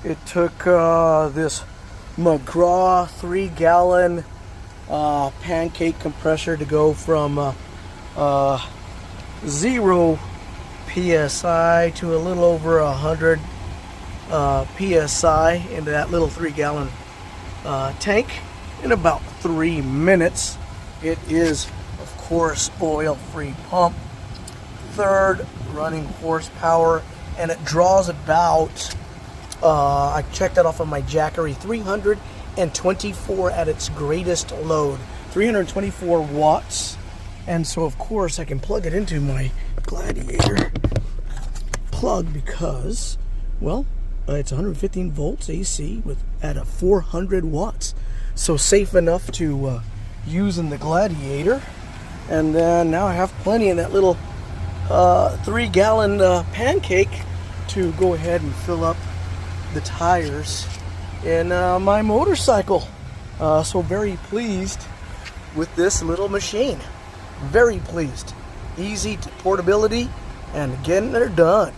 It took this McGraw 3-gallon pancake compressor to go from 0 psi to a little over 100 psi into that little 3-gallon tank in about 3 minutes. It is, of course, oil-free pump, 3rd running horsepower, and it draws about, I checked that off of my Jackery, 324 at its greatest load, 324 watts. And so, of course, I can plug it into my Gladiator plug because, well, it's 115 volts AC at a 400 watts. So safe enough to use in the Gladiator. And then now I have plenty in that little 3-gallon pancake to go ahead and fill up the tires in my motorcycle. So very pleased with this little machine. Very pleased. Easy to portability and getting her done.